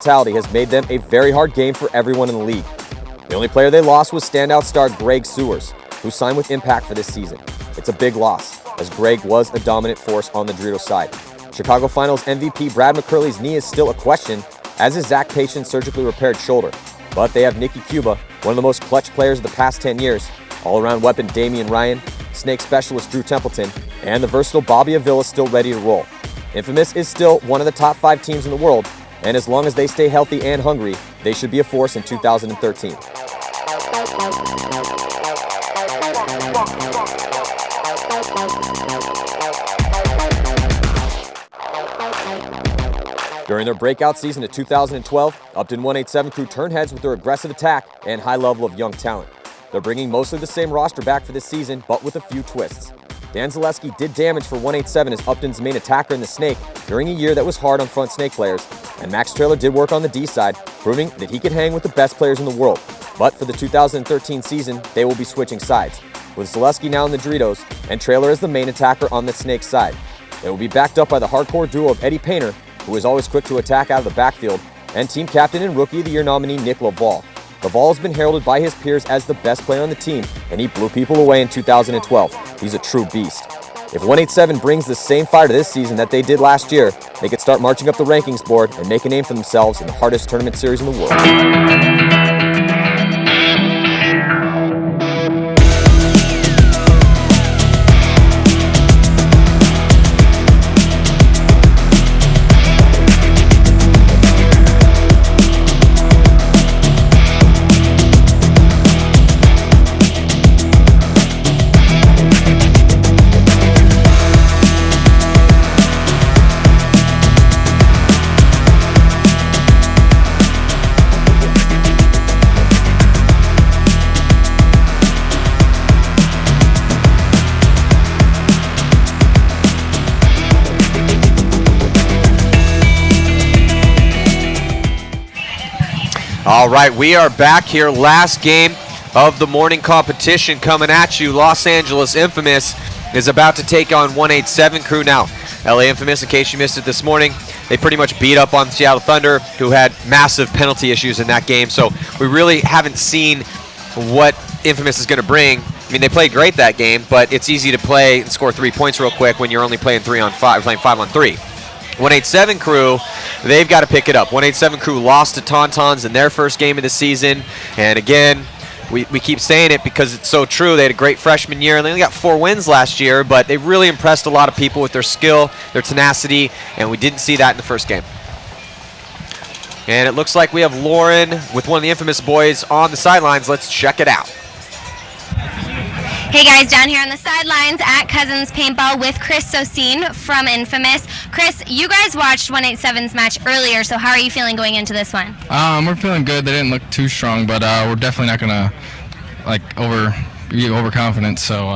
mentality has made them a very hard game for everyone in the league. The only player they lost was standout star Greg Sewers, who signed with Impact for this season. It's a big loss, as Greg was a dominant force on the Doritos side. Chicago Finals MVP Brad McCurley's knee is still a question, as is Zach Patient's surgically repaired shoulder. But they have Nicky Cuba, one of the most clutch players of the past 10 years, all-around weapon Damian Ryan, Snake specialist Drew Templeton, and the versatile Bobby Avila still ready to roll. Infamous is still one of the top 5 teams in the world, and as long as they stay healthy and hungry, they should be a force in 2013. During their breakout season of 2012, Upton 187 crew turned heads with their aggressive attack and high level of young talent. They're bringing mostly the same roster back for this season, but with a few twists. Dan Zaleski did damage for 187 as Upton's main attacker in the Snake during a year that was hard on front Snake players, and Max Traylor did work on the D side, proving that he could hang with the best players in the world. But for the 2013 season, they will be switching sides, with Zaleski now in the Doritos and Traylor as the main attacker on the Snake side. They will be backed up by the hardcore duo of Eddie Painter, who is always quick to attack out of the backfield, and team captain and Rookie of the Year nominee Nick Laval. Laval has been heralded by his peers as the best player on the team, and he blew people away in 2012. He's a true beast. If 187 brings the same fire to this season that they did last year, they could start marching up the rankings board and make a name for themselves in the hardest tournament series in the world. All right, we are back here. Last game of the morning competition coming at you. Los Angeles Infamous is about to take on 187 crew. Now, LA Infamous, in case you missed it this morning, they pretty much beat up on Seattle Thunder, who had massive penalty issues in that game. So we really haven't seen what Infamous is going to bring. I mean, they played great that game, but it's easy to play and score 3 points real quick when you're only playing 3-on-5, playing 5-on-3. 187 crew, they've got to pick it up. 187 crew lost to Tauntauns in their first game of the season. And again, we keep saying it because it's so true. They had a great freshman year, and they only got 4 wins last year, but they really impressed a lot of people with their skill, their tenacity, and we didn't see that in the first game. And it looks like we have Lauren with one of the Infamous boys on the sidelines. Let's check it out. Hey guys, down here on the sidelines at Cousins Paintball with Chris Sosine from Infamous. Chris, you guys watched 187's match earlier, so how are you feeling going into this one? We're feeling good. They didn't look too strong, but we're definitely not gonna be overconfident. So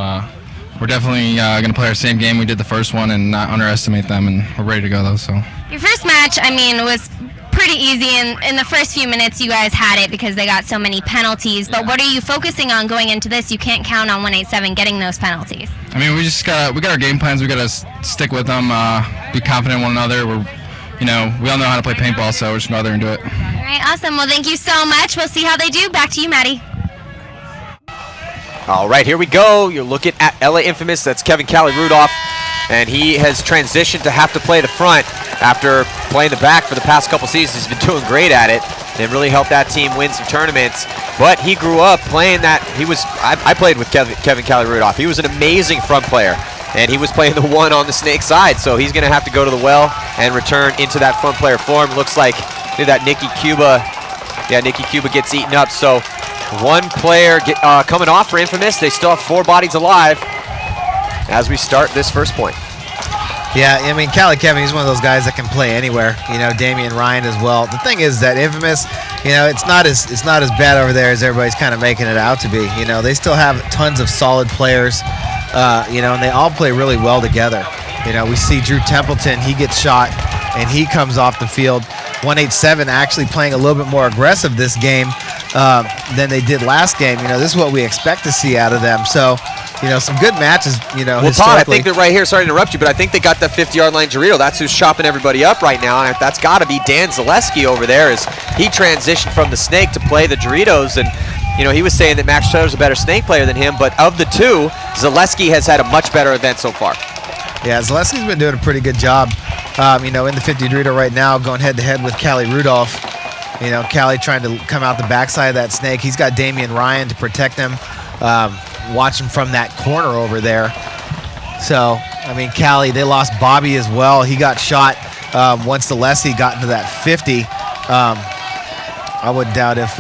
we're definitely gonna play our same game we did the first one and not underestimate them. And we're ready to go though. So your first match, I mean, was pretty easy. In the first few minutes, you guys had it because they got so many penalties. But what are you focusing on going into this? You can't count on 187 getting those penalties. I mean, we got our game plans. We got to stick with them. Be confident in one another. We all know how to play paintball, so we're just gonna go out there and do it. All right, awesome. Well, thank you so much. We'll see how they do. Back to you, Maddie. All right, here we go. You're looking at LA Infamous. That's Kevin Cali Rudolph, and he has transitioned to have to play the front after playing the back for the past couple seasons. He's been doing great at it and really helped that team win some tournaments. But he grew up playing that. I played with Kevin Cali Rudolph. He was an amazing front player, and he was playing the one on the Snake side. So he's going to have to go to the well and return into that front player form. Looks like that Nicky Cuba. Yeah, Nicky Cuba gets eaten up. So one player coming off for Infamous. They still have 4 bodies alive as we start this first point. Yeah, I mean, Cali Kevin, he's one of those guys that can play anywhere. Damian Ryan as well. The thing is that Infamous, it's not as bad over there as everybody's kind of making it out to be. They still have tons of solid players, and they all play really well together. We see Drew Templeton, he gets shot, and he comes off the field. 187 actually playing a little bit more aggressive this game than they did last game. This is what we expect to see out of them. So, some good matches, Well, Todd, I historically. think that right here, sorry to interrupt you, but I think they got the 50-yard line Dorito. That's who's chopping everybody up right now, and that's got to be Dan Zaleski over there as he transitioned from the snake to play the Doritos. And, he was saying that Max Traylor's a better snake player than him, but of the two, Zaleski has had a much better event so far. Yeah, Zaleski's been doing a pretty good job, in the 50 Dorito right now, going head-to-head with Callie Rudolph. Callie trying to come out the backside of that snake. He's got Damian Ryan to protect him, watch him from that corner over there. So, Callie, they lost Bobby as well. He got shot once Zaleski got into that 50. I wouldn't doubt if,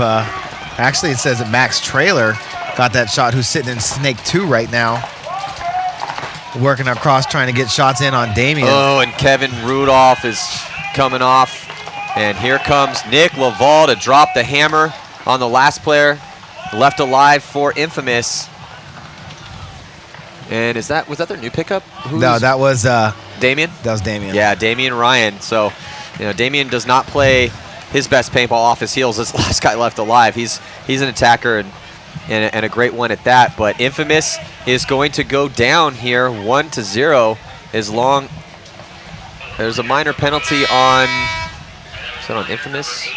actually it says that Max Traylor got that shot, who's sitting in snake 2 right now. Working across, trying to get shots in on Damian. Oh, and Kevin Rudolph is coming off. And here comes Nick Laval to drop the hammer on the last player left alive for Infamous. And was that their new pickup? No, that was Damian? That was Damian. Yeah, Damian Ryan. So, Damian does not play his best paintball off his heels. This last guy left alive. He's an attacker and a great one at that. But Infamous is going to go down here 1-0 as long. There's a minor penalty on. Is that on Infamous?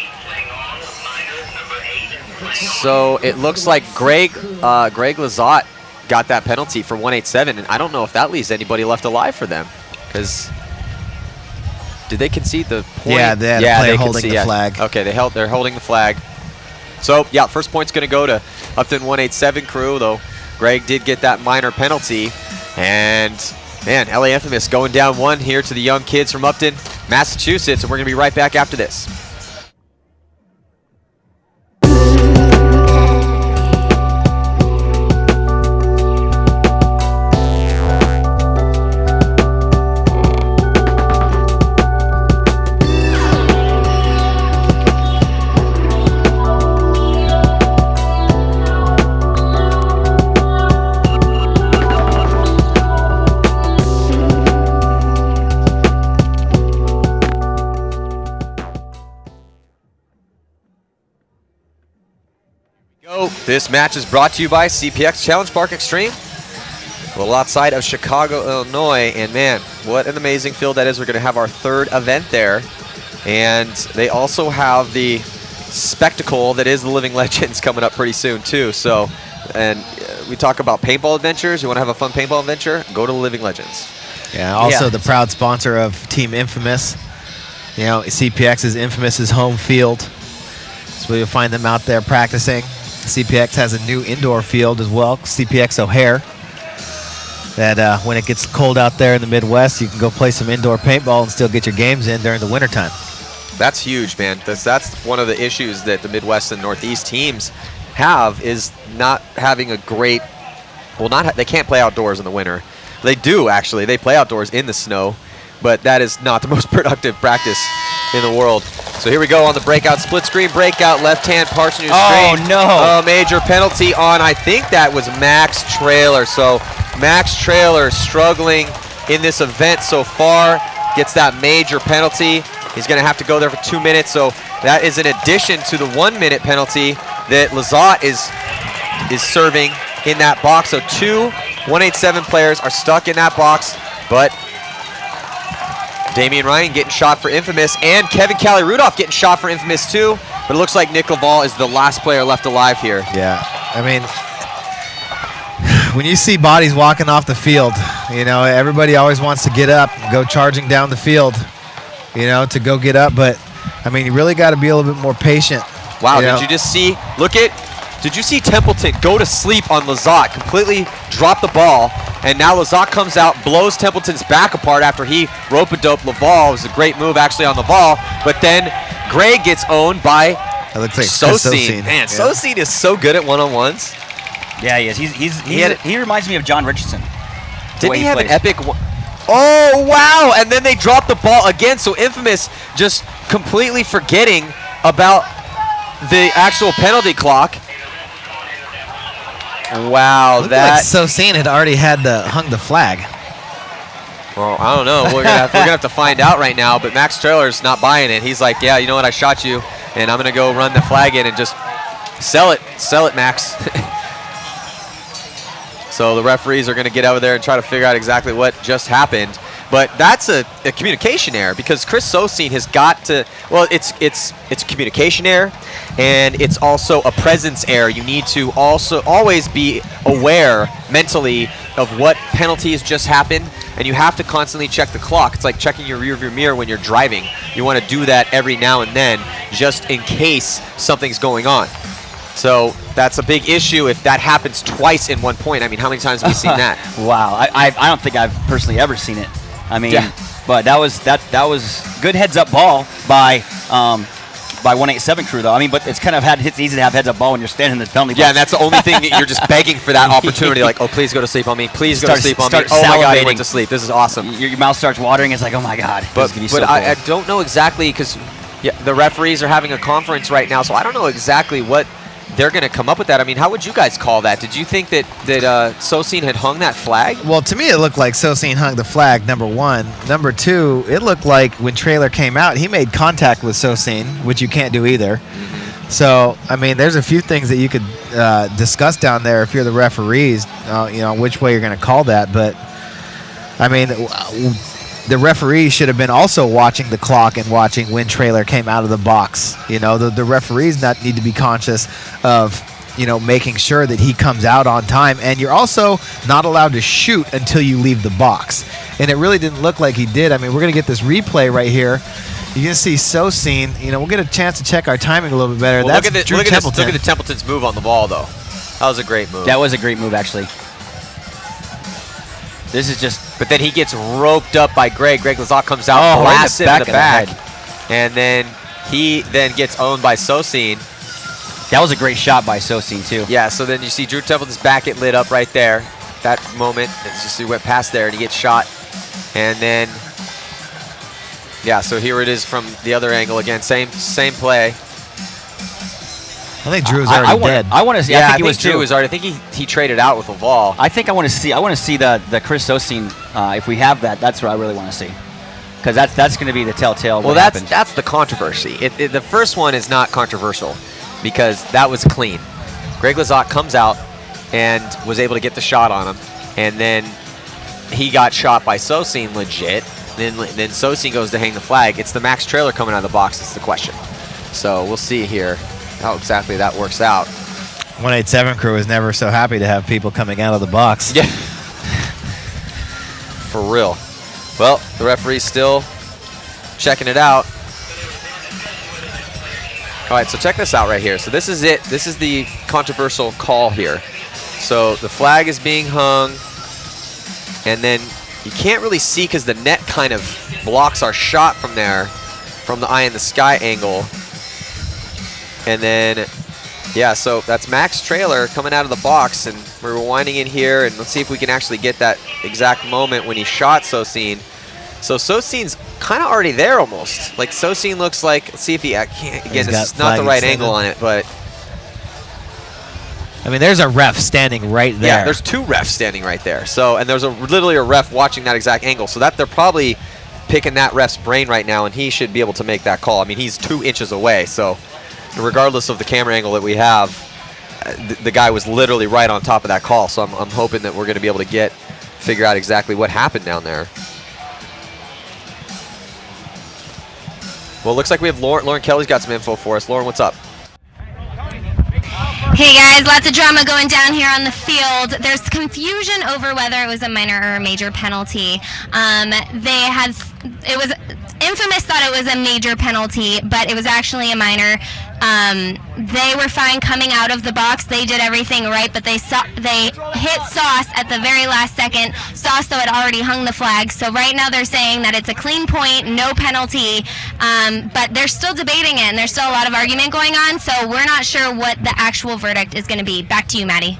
So it looks like Greg Lazat got that penalty for 187, and I don't know if that leaves anybody left alive for them, because did they concede the point? Yeah, they holding the flag. Okay, they're holding the flag. So yeah, first point's going to go to Upton 187 crew, though Greg did get that minor penalty, and man, LA Infamous going down 1 here to the young kids from Upton, Massachusetts, and we're going to be right back after this. This match is brought to you by CPX Challenge Park Extreme, a little outside of Chicago, Illinois, and man, what an amazing field that is. We're going to have our 3rd event there, and they also have the spectacle that is the Living Legends coming up pretty soon too. So, and we talk about paintball adventures. You want to have a fun paintball adventure? Go to the Living Legends. Yeah, also the proud sponsor of Team Infamous. CPX is Infamous's home field, so you'll find them out there practicing. CPX has a new indoor field as well, CPX O'Hare, that when it gets cold out there in the Midwest, you can go play some indoor paintball and still get your games in during the wintertime. That's huge, man. That's one of the issues that the Midwest and Northeast teams have, is not having a great, they can't play outdoors in the winter. They do, actually. They play outdoors in the snow, but that is not the most productive practice in the world. So here we go on the breakout, split screen breakout, left hand parts new screen. Oh no! A major penalty on, I think that was Max Traylor. So Max Traylor struggling in this event so far, gets that major penalty. He's going to have to go there for 2 minutes. So that is in addition to the 1 minute penalty that Lazat is serving in that box. So 2 187 players are stuck in that box, but Damian Ryan getting shot for Infamous, and Kevin Callie Rudolph getting shot for Infamous too. But it looks like Nick Laval is the last player left alive here. Yeah, when you see bodies walking off the field, everybody always wants to get up, go charging down the field, to go get up. But, you really got to be a little bit more patient. Wow, did you just see, did you see Templeton go to sleep on Lazat, completely drop the ball, and now Lazat comes out, blows Templeton's back apart after he rope-a-dope Laval. It was a great move actually on Laval, but then Greg gets owned by It looks like Sosine. Man, Sosine is so good at one-on-ones. Yeah, he is. He reminds me of John Richardson. Didn't he have an epic one? Oh, wow, and then they dropped the ball again, so Infamous just completely forgetting about the actual penalty clock. Wow, that Sosine had already hung the flag. Well, I don't know. We're gonna have to find out right now. But Max Traylor's not buying it. He's like, yeah, you know what? I shot you, and I'm gonna go run the flag in and just sell it, Max. So the referees are going to get over there and try to figure out exactly what just happened. But that's a communication error because Chris Sosine has got to, well, it's a communication error, and it's also a presence error. You need to also always be aware mentally of what penalties just happened, and you have to constantly check the clock. It's like checking your rearview mirror when you're driving. You want to do that every now and then just in case something's going on. So that's a big issue if that happens twice in one point. I mean, how many times have we seen that? Wow, I don't think I've personally ever seen it. I mean, Yeah. but that was good heads up ball by 187 crew though. I mean, but it's easy to have heads up ball when you're standing in the penalty box. Yeah, and that's the only thing that you're just begging for that opportunity. Like, oh, please go to sleep on me. Please go to sleep on me. Oh my God, he went to sleep. This is awesome. Your mouth starts watering. It's like, oh my God. But this is gonna be so I cool. don't know exactly because the referees are having a conference right now, so I don't know exactly what they're going to come up with that. I mean, how would you guys call that? Did you think that Sosine had hung that flag? Well, to me, it looked like Sosine hung the flag, number one. Number two, it looked like when Traylor came out, he made contact with Sosine, which you can't do either. So, I mean, there's a few things that you could discuss down there if you're the referees, which way you're going to call that. But, I mean, the referees should have been also watching the clock and watching when Traylor came out of the box. The referees need to be conscious of, making sure that he comes out on time. And you're also not allowed to shoot until you leave the box. And it really didn't look like he did. I mean, we're going to get this replay right here. You can see Sosine. We'll get a chance to check our timing a little bit better. Well, That's look at Drew the Templeton. look at the Templeton's move on the ball, though. That was a great move. That was a great move, actually. This is just. But then he gets roped up by Greg. Greg Lazat comes out, blasts him in the back, and then he then gets owned by Sosine. That was a great shot by Sosine, too. Yeah, so then you see Drew Templeton's back get lit up right there. That moment, it's just he went past there and he gets shot. And then, yeah, so here it is from the other angle again. Same play. I think Drew's already dead. I want to see. Yeah, I think it was Drew was already. I think he traded out with Laval. I think I want to see the Chris Sosine. If we have that, that's what I really want to see, because that's going to be the telltale. Well, that's the controversy. The first one is not controversial because that was clean. Greg Lazat comes out and was able to get the shot on him, and then he got shot by Sosine legit. Then Sosine goes to hang the flag. It's the Max Traylor coming out of the box. That's the question. So we'll see here how exactly that works out. 187 crew is never so happy to have people coming out of the box. Yeah. For real. Well, the referee's still checking it out. All right, so check this out right here. So this is it. This is the controversial call here. So the flag is being hung, and then you can't really see because the net kind of blocks our shot from there, from the eye in the sky angle. And then, yeah, so that's Max Traylor coming out of the box, and we're rewinding in here, and let's see if we can actually get that exact moment when he shot Sosine. So Sosine's kind of already there almost. Like Sosine looks like, let's see if he, again, this is not the right angle on it, but. I mean, there's a ref standing right there. Yeah, there's two refs standing right there. So, and there's literally a ref watching that exact angle. So that they're probably picking that ref's brain right now, and he should be able to make that call. I mean, he's 2 inches away, so regardless of the camera angle that we have, the guy was literally right on top of that call. So I'm hoping that we're going to be able to figure out exactly what happened down there. Well, it looks like we have Lauren Kelly's got some info for us. Lauren, what's up? Hey guys, lots of drama going down here on the field. There's confusion over whether it was a minor or a major penalty. It was Infamous thought it was a major penalty, but it was actually a minor. They were fine coming out of the box. They did everything right, but they hit Sauce at the very last second. Sauce, though, had already hung the flag. So right now they're saying that it's a clean point, no penalty. But they're still debating it, and there's still a lot of argument going on. So we're not sure what the actual verdict is going to be. Back to you, Maddie.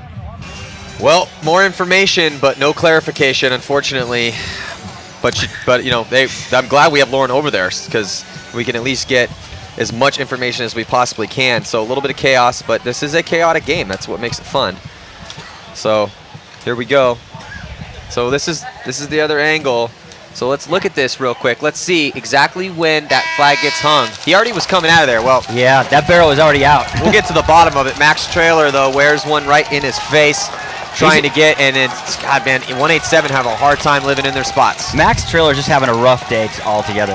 Well, more information, but no clarification, unfortunately. But you know, I'm glad we have Lauren over there because we can at least get as much information as we possibly can. So a little bit of chaos, but this is a chaotic game. That's what makes it fun. So here we go. So this is the other angle. So let's look at this real quick. Let's see exactly when that flag gets hung. He already was coming out of there. Well, yeah, that barrel is already out. We'll get to the bottom of it. Max Traylor, though, wears one right in his face. trying to get, and then, God, man, 187 have a hard time living in their spots. Max Trailer just having a rough day altogether.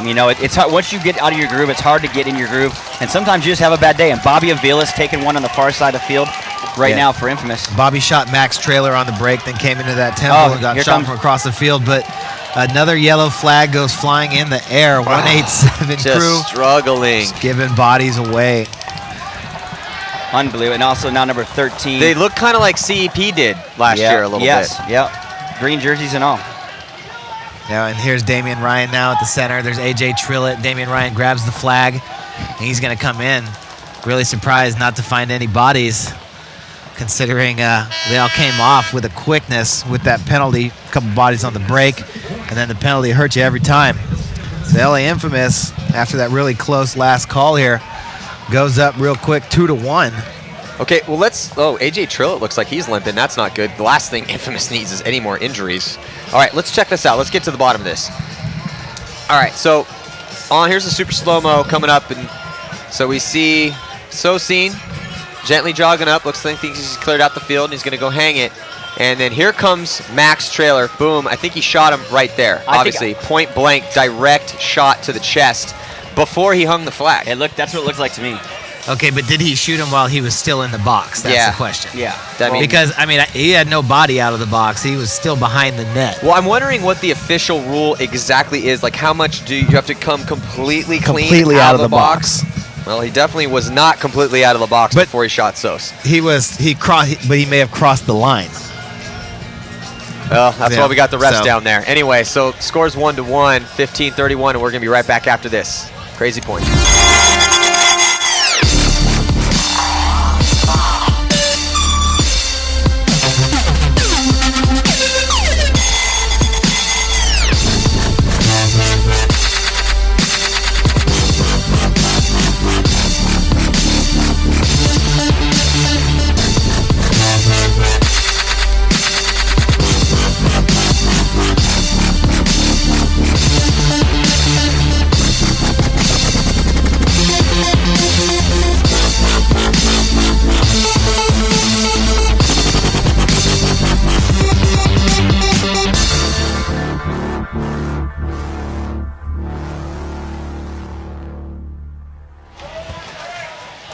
You know, it's hard, once you get out of your groove, it's hard to get in your groove, and sometimes you just have a bad day. And Bobby Avila's taking one on the far side of the field right now for Infamous. Bobby shot Max Trailer on the break, then came into that temple and got shot from across the field. But another yellow flag goes flying in the air. 187 just crew struggling. just giving bodies away. Unbelievable. And also now number 13. They look kind of like CEP did last year a little bit. Yep. Green jerseys and all. Now, and here's Damian Ryan now at the center. There's AJ Trillett. Damian Ryan grabs the flag, and he's going to come in. Really surprised not to find any bodies, considering they all came off with a quickness with that penalty. A couple bodies on the break, and then the penalty hurt you every time. So LA Infamous, after that really close last call here, goes up real quick, 2-1. Okay, well, AJ Trillett looks like he's limping. That's not good. The last thing Infamous needs is any more injuries. All right, let's check this out. Let's get to the bottom of this. All right, so here's the super slow-mo coming up, and so we see Sosine gently jogging up. Looks like he's cleared out the field, and he's going to go hang it. And then here comes Max Trailer. Boom. I think he shot him right there. Obviously, point blank, direct shot to the chest before he hung the flag. That's what it looks like to me. Okay, but did he shoot him while he was still in the box? That's the question. Yeah. Because, I mean, he had no body out of the box. He was still behind the net. Well, I'm wondering what the official rule exactly is. Like, how much do you have to come completely clean out of the box? Well, he definitely was not completely out of the box before he shot Sos. He may have crossed the line. Well, that's why we got the refs down there. Anyway, so scores 1-1, 15-31, and we're going to be right back after this. Crazy Point.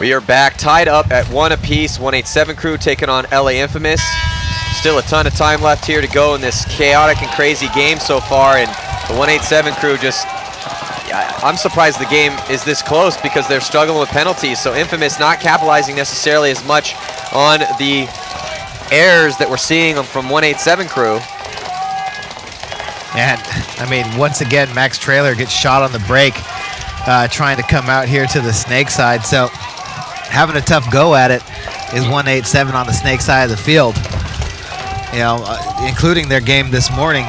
We are back, tied up at 1 apiece. 187 crew taking on LA Infamous. Still a ton of time left here to go in this chaotic and crazy game so far, and the 187 crew I'm surprised the game is this close because they're struggling with penalties. So Infamous not capitalizing necessarily as much on the errors that we're seeing from 187 crew. And, I mean, once again, Max Trailer gets shot on the break trying to come out here to the snake side. So having a tough go at it is 187 on the snake side of the field. You know, including their game this morning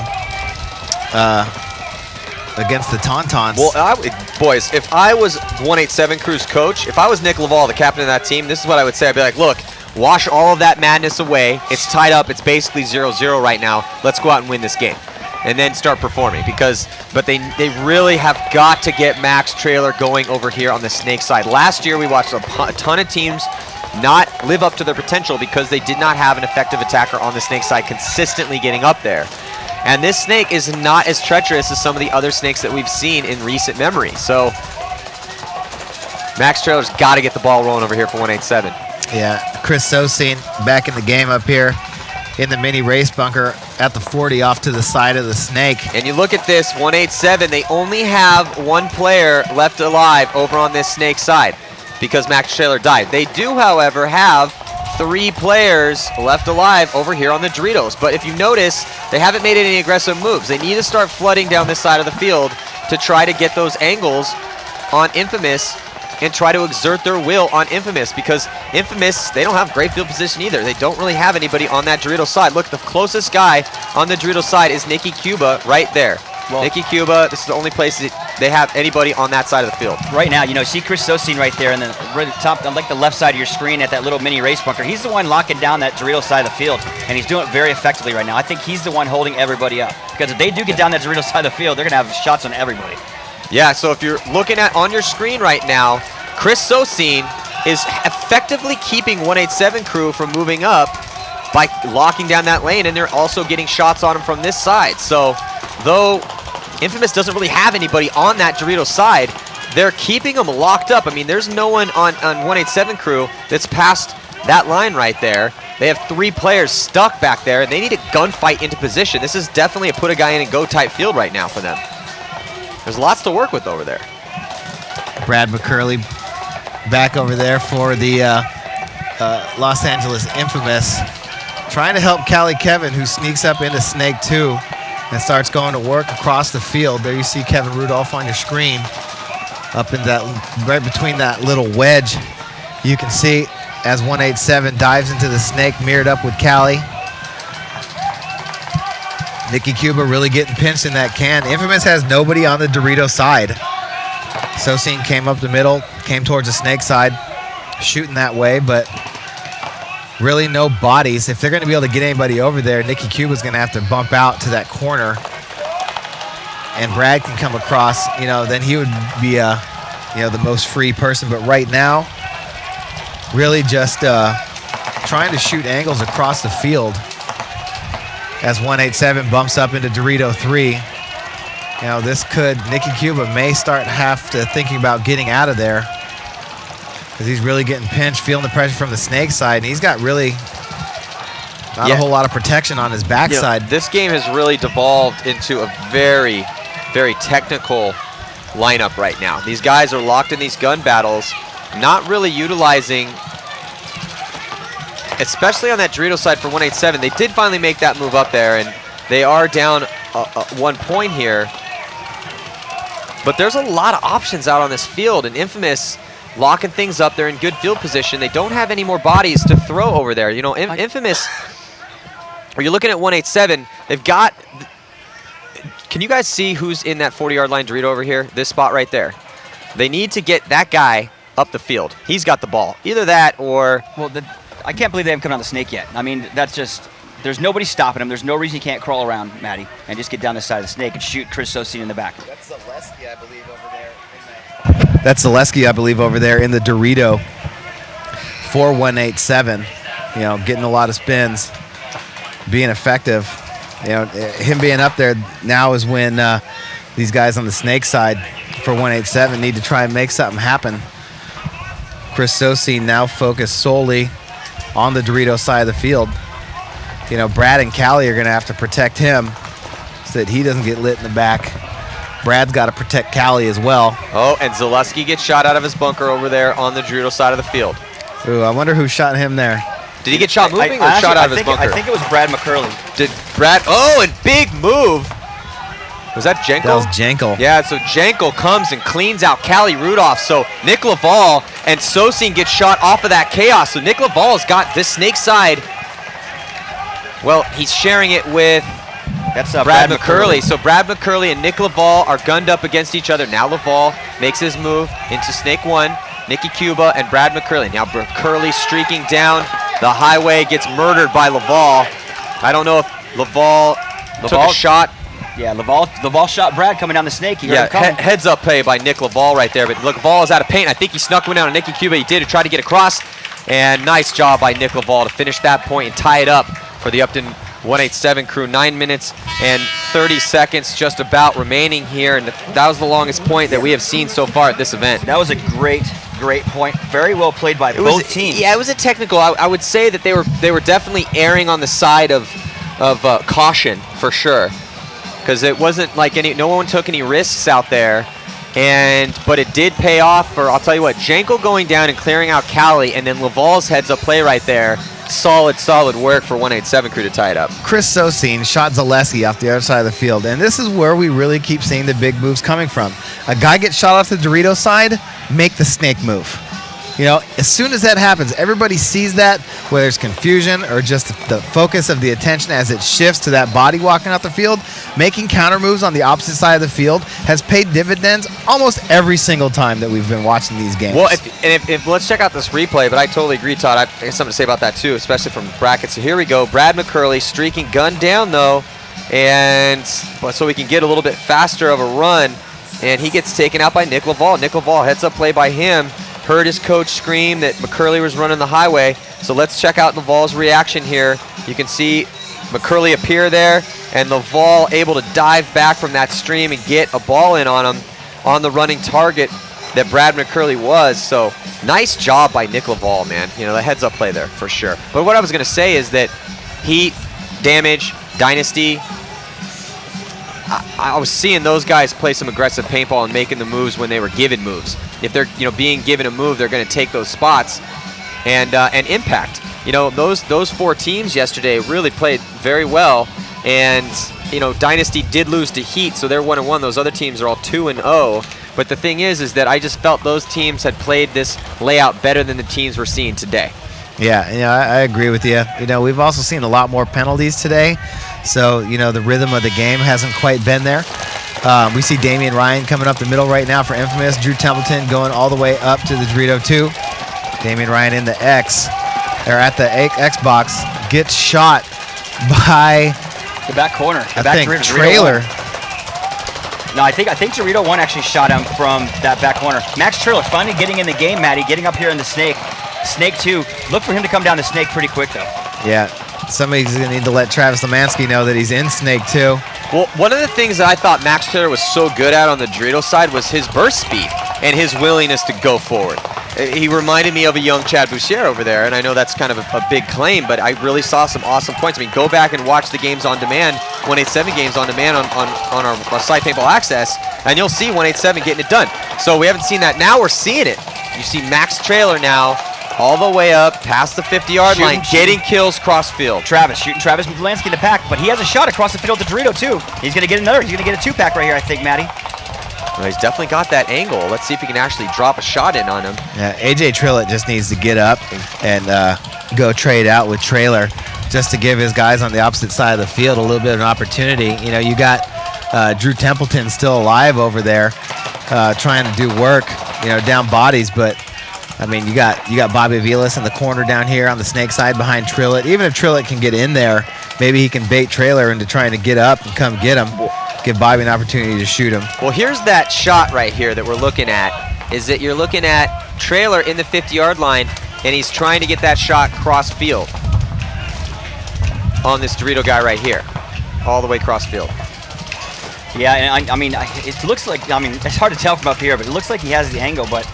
against the Tauntauns. Well, boys, if I was 187 crew's coach, if I was Nick Laval, the captain of that team, this is what I would say. I'd be like, look, wash all of that madness away. It's tied up. It's basically 0-0 right now. Let's go out and win this game. And then start performing but they really have got to get Max Trailer going over here on the snake side. Last year we watched a ton of teams not live up to their potential because they did not have an effective attacker on the snake side consistently getting up there. And this snake is not as treacherous as some of the other snakes that we've seen in recent memory. So Max Trailer's got to get the ball rolling over here for 187. Yeah, Chris Sosine back in the game up here in the mini race bunker at the 40 off to the side of the snake. And you look at this, 187, they only have one player left alive over on this snake side because Max Trailer died. They do, however, have 3 players left alive over here on the Doritos. But if you notice, they haven't made any aggressive moves. They need to start flooding down this side of the field to try to get those angles on Infamous and try to exert their will on Infamous because Infamous, they don't have great field position either. They don't really have anybody on that Dorito side. Look, the closest guy on the Dorito side is Nicky Cuba right there. Well, Nicky Cuba, this is the only place that they have anybody on that side of the field. Right now, you know, see Chris Sosine right there in the top, on like the left side of your screen at that little mini race bunker. He's the one locking down that Dorito side of the field, and he's doing it very effectively right now. I think he's the one holding everybody up because if they do get down that Dorito side of the field, they're going to have shots on everybody. Yeah, so if you're looking at on your screen right now, Chris Sosine is effectively keeping 187 crew from moving up by locking down that lane, and they're also getting shots on him from this side. So though Infamous doesn't really have anybody on that Doritos side, they're keeping them locked up. I mean, there's no one on 187 crew that's past that line right there. They have 3 players stuck back there, and they need a gunfight into position. This is definitely a put a guy in and go type field right now for them. There's lots to work with over there. Brad McCurley back over there for the Los Angeles Infamous, trying to help Cali Kevin, who sneaks up into Snake 2 and starts going to work across the field. There you see Kevin Rudolph on your screen, up in that, right between that little wedge. You can see as 187 dives into the Snake, mirrored up with Cali. Nicky Cuba really getting pinched in that can. Infamous has nobody on the Dorito side. Sosine came up the middle, came towards the Snake side, shooting that way, but really no bodies. If they're going to be able to get anybody over there, Nicky Cuba's going to have to bump out to that corner, and Brad can come across. You know, then he would be the most free person. But right now, really just trying to shoot angles across the field as 187 bumps up into Dorito 3. You know, this could, Nicky Cuba may have to thinking about getting out of there, because he's really getting pinched, feeling the pressure from the Snake side, and he's got really not a whole lot of protection on his backside. This game has really devolved into a very, very technical lineup right now. These guys are locked in these gun battles, not really utilizing, especially on that Dorito side for 187. They did finally make that move up there, and they are down 1 point here. But there's a lot of options out on this field, and Infamous locking things up. They're in good field position. They don't have any more bodies to throw over there. You know, Infamous, are you looking at 187? They've got, can you guys see who's in that 40-yard line Dorito over here? This spot right there. They need to get that guy up the field. He's got the ball. Either that or... Well, I can't believe they haven't come on the Snake yet. I mean, that's just, there's nobody stopping him. There's no reason he can't crawl around, Matty, and just get down the side of the Snake and shoot Chris Sosine in the back. That's Zaleski, I believe, over there. That's Zaleski, I believe, over there in the Dorito for 187. You know, getting a lot of spins, being effective. You know, him being up there now is when these guys on the Snake side for 187 need to try and make something happen. Chris Sosine now focused solely on the Dorito side of the field. You know, Brad and Cali are going to have to protect him so that he doesn't get lit in the back. Brad's got to protect Cali as well. Oh, and Zaleski gets shot out of his bunker over there on the Dorito side of the field. Ooh, I wonder who shot him there. Did he get shot moving or shot out of his bunker? I think it was Brad McCurley. Did Brad? Oh, and big move. Was that Jenkel? That was Jenkel. Yeah, so Jenkel comes and cleans out Cali Rudolph. So Nick Laval and Sosine get shot off of that chaos. So Nick Laval's got this Snake side. Well, he's sharing it with Brad McCurley. So Brad McCurley and Nick Laval are gunned up against each other. Now Laval makes his move into Snake 1. Nicky Cuba and Brad McCurley. Now McCurley streaking down the highway, gets murdered by Laval. I don't know if Laval took a shot. Yeah, Laval shot Brad coming down the Snake. He heard him coming. Heads up play by Nick Laval right there. But Laval is out of paint. I think he snuck one down on Nicky Cuba. He did try to get across. And nice job by Nick Laval to finish that point and tie it up for the Upton 187 crew. 9 minutes and 30 seconds just about remaining here. And that was the longest point that we have seen so far at this event. That was a great point. Very well played by both teams. Yeah, it was a technical. I would say that they were definitely erring on the side of caution for sure, because it wasn't like no one took any risks out there, but it did pay off for, I'll tell you what, Jenkel going down and clearing out Cali, and then Laval's heads up play right there. Solid work for 187 crew to tie it up. Chris Sosine shot Zaleski off the other side of the field, and this is where we really keep seeing the big moves coming from. A guy gets shot off the Dorito side, make the Snake move. You know, as soon as that happens, everybody sees that, whether it's confusion or just the focus of the attention as it shifts to that body walking out the field. Making counter moves on the opposite side of the field has paid dividends almost every single time that we've been watching these games. Well, if let's check out this replay, but I totally agree, Todd. I have something to say about that too, especially from brackets. So here we go. Brad McCurley streaking, gun down though, and so we can get a little bit faster of a run, and he gets taken out by Nick Laval. Nick Laval heads up play by him. Heard his coach scream that McCurley was running the highway. So let's check out Laval's reaction here You can see McCurley appear there, and Laval able to dive back from that stream and get a ball in on him on the running target that Brad McCurley was. So nice job by Nick Laval, man. You know, the heads-up play there for sure. But what I was going to say is that Heat, Damage, Dynasty, I was seeing those guys play some aggressive paintball and making the moves when they were given moves. If they're being given a move, they're going to take those spots and impact. Those 4 teams yesterday really played very well, and Dynasty did lose to Heat, so they're 1-1. Those other teams are all 2-0. But the thing is that I just felt those teams had played this layout better than the teams we're seeing today. Yeah, I agree with you. We've also seen a lot more penalties today, so the rhythm of the game hasn't quite been there. We see Damian Ryan coming up the middle right now for Infamous. Drew Templeton going all the way up to the Dorito 2. Damian Ryan in the X. They're at the Xbox. Gets shot by the back corner. I think Trailer. No, I think Dorito 1 actually shot him from that back corner. Max Trailer finally getting in the game, Matty, getting up here in the Snake. Snake 2. Look for him to come down the Snake pretty quick, though. Yeah. Somebody's going to need to let Travis Lemansky know that he's in Snake 2. Well, one of the things that I thought Max Trailer was so good at on the Dorito side was his burst speed and his willingness to go forward. He reminded me of a young Chad Boussier over there, and I know that's kind of a big claim, but I really saw some awesome points. I mean, go back and watch the games on demand, 187 games on demand on our site Paintball Access, and you'll see 187 getting it done. So we haven't seen that. Now we're seeing it. You see Max Trailer now all the way up past the 50-yard line, getting kills cross field. Shooting Travis Lansky in the pack, but he has a shot across the field to Dorito, too. He's going to get another. He's going to get a 2-pack right here, I think, Matty. Well, he's definitely got that angle. Let's see if he can actually drop a shot in on him. Yeah, AJ Trillett just needs to get up and go trade out with Trailer just to give his guys on the opposite side of the field a little bit of an opportunity. You got Drew Templeton still alive over there trying to do work, down bodies, but I mean, you got Bobby Aviles in the corner down here on the Snake side behind Trillett. Even if Trillett can get in there, maybe he can bait Trailer into trying to get up and come get him. Give Bobby an opportunity to shoot him. Well, here's that shot right here that we're looking at, is that you're looking at Trailer in the 50-yard line, and he's trying to get that shot cross field on this Dorito guy right here, all the way cross field. Yeah, and I mean, it looks like, it's hard to tell from up here, but it looks like he has the angle, but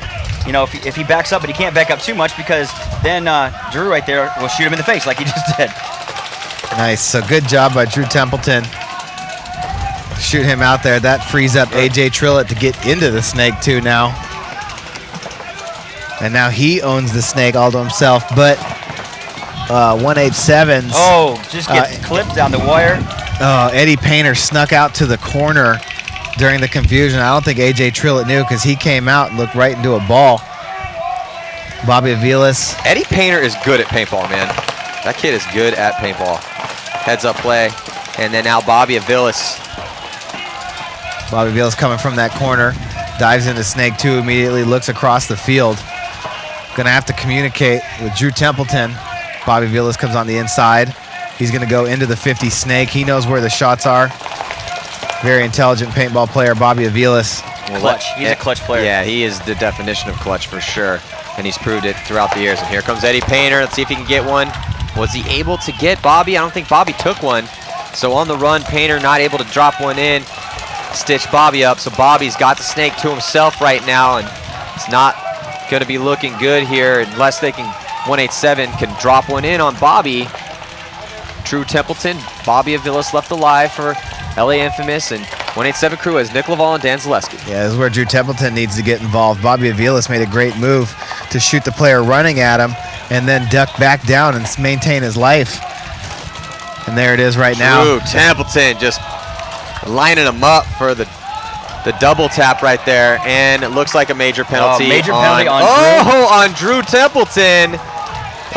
if he backs up, but he can't back up too much because then Drew right there will shoot him in the face like he just did. Nice. So good job by Drew Templeton. Shoot him out there. That frees up AJ Trillett to get into the Snake too now. And now he owns the Snake all to himself, but 187's. Oh, just gets clipped down the wire. Eddie Painter snuck out to the corner during the confusion. I don't think AJ Trillett knew because he came out and looked right into a ball. Bobby Aviles. Eddie Painter is good at paintball, man. That kid is good at paintball. Heads up play. And then now Bobby Aviles. Bobby Aviles coming from that corner. Dives into Snake 2 immediately, looks across the field. Gonna have to communicate with Drew Templeton. Bobby Aviles comes on the inside. He's gonna go into the 50 Snake. He knows where the shots are. Very intelligent paintball player, Bobby Aviles. Clutch. He's a clutch player. Yeah, he is the definition of clutch for sure. And he's proved it throughout the years. And here comes Eddie Painter. Let's see if he can get one. Was he able to get Bobby? I don't think Bobby took one. So on the run, Painter not able to drop one in. Stitch Bobby up. So Bobby's got the Snake to himself right now. And it's not going to be looking good here unless they can, 187 can drop one in on Bobby. Drew Templeton, Bobby Aviles left alive for LA Infamous, and 187 crew has Nick Laval and Dan Zaleski. Yeah, this is where Drew Templeton needs to get involved. Bobby Aviles made a great move to shoot the player running at him and then duck back down and maintain his life. And there it is right now. Drew Templeton just lining him up for the double tap right there, and it looks like a major penalty. Major penalty on Drew. Oh, on Drew Templeton.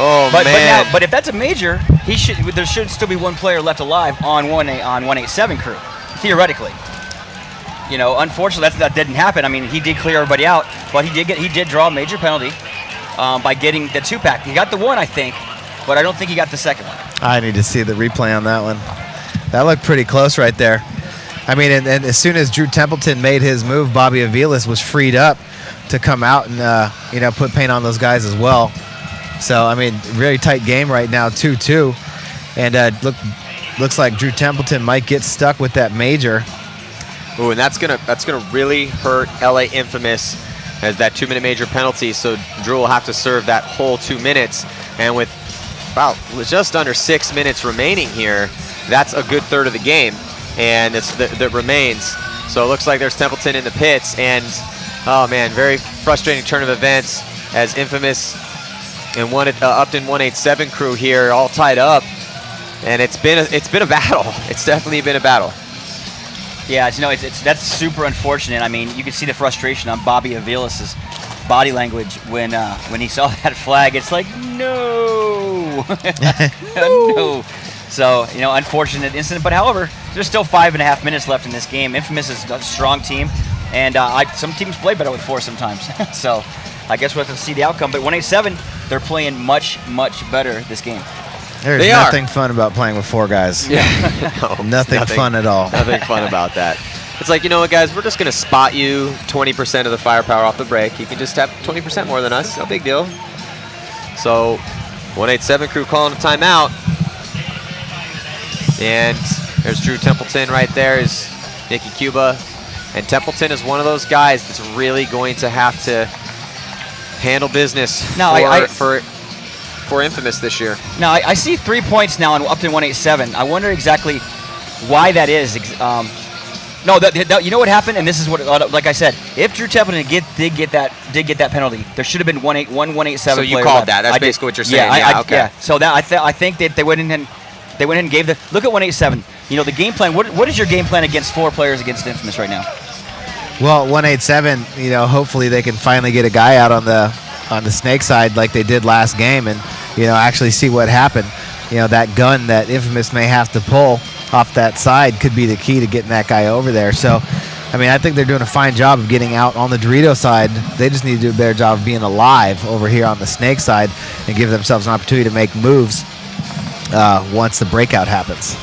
Oh, man. But if that's a major, there should still be one player left alive on 187 crew, theoretically. Unfortunately, that didn't happen. I mean, he did clear everybody out, but he did draw a major penalty by getting the 2-pack. He got the one, I think, but I don't think he got the second one. I need to see the replay on that one. That looked pretty close right there. I mean, and as soon as Drew Templeton made his move, Bobby Aviles was freed up to come out and put paint on those guys as well. So, I mean, really tight game right now, 2-2. And looks like Drew Templeton might get stuck with that major. Ooh, and that's gonna really hurt LA Infamous as that 2-minute major penalty. So Drew will have to serve that whole 2 minutes, and with about just under 6 minutes remaining here, that's a good third of the game, and that remains. So it looks like there's Templeton in the pits, and oh man, very frustrating turn of events as Infamous and Upton 187 crew here all tied up, and it's been a battle. It's definitely been a battle. Yeah, that's super unfortunate. I mean, you can see the frustration on Bobby Avilas's body language when he saw that flag. It's like, no, no. So, unfortunate incident. But however, there's still 5.5 minutes left in this game. Infamous is a strong team, and some teams play better with 4 sometimes. So, I guess we'll have to see the outcome. But 187, they're playing much, much better this game. There's nothing fun about playing with 4 guys. Yeah, no, nothing fun at all. Nothing fun about that. It's like, you know what, guys, we're just going to spot you 20% of the firepower off the break. You can just have 20% more than us. No big deal. So, 187 crew calling a timeout. And there's Drew Templeton right there, is Nicky Cuba. And Templeton is one of those guys that's really going to have to handle business for Infamous this year. Now, I see 3 points now on Upton 187. I wonder exactly why that is. You know what happened, and this is what, like I said, if Drew Templeton did get that penalty, there should have been 187. So you called that? That's basically what you're saying. Yeah, okay. Yeah. So that I think that they went in and gave the look at 187. The game plan. What is your game plan against 4 players against Infamous right now? Well, 187. Hopefully they can finally get a guy out on the snake side like they did last game, and actually see what happened. That gun that Infamous may have to pull off that side could be the key to getting that guy over there. So, I think they're doing a fine job of getting out on the Dorito side. They just need to do a better job of being alive over here on the snake side and give themselves an opportunity to make moves once the breakout happens.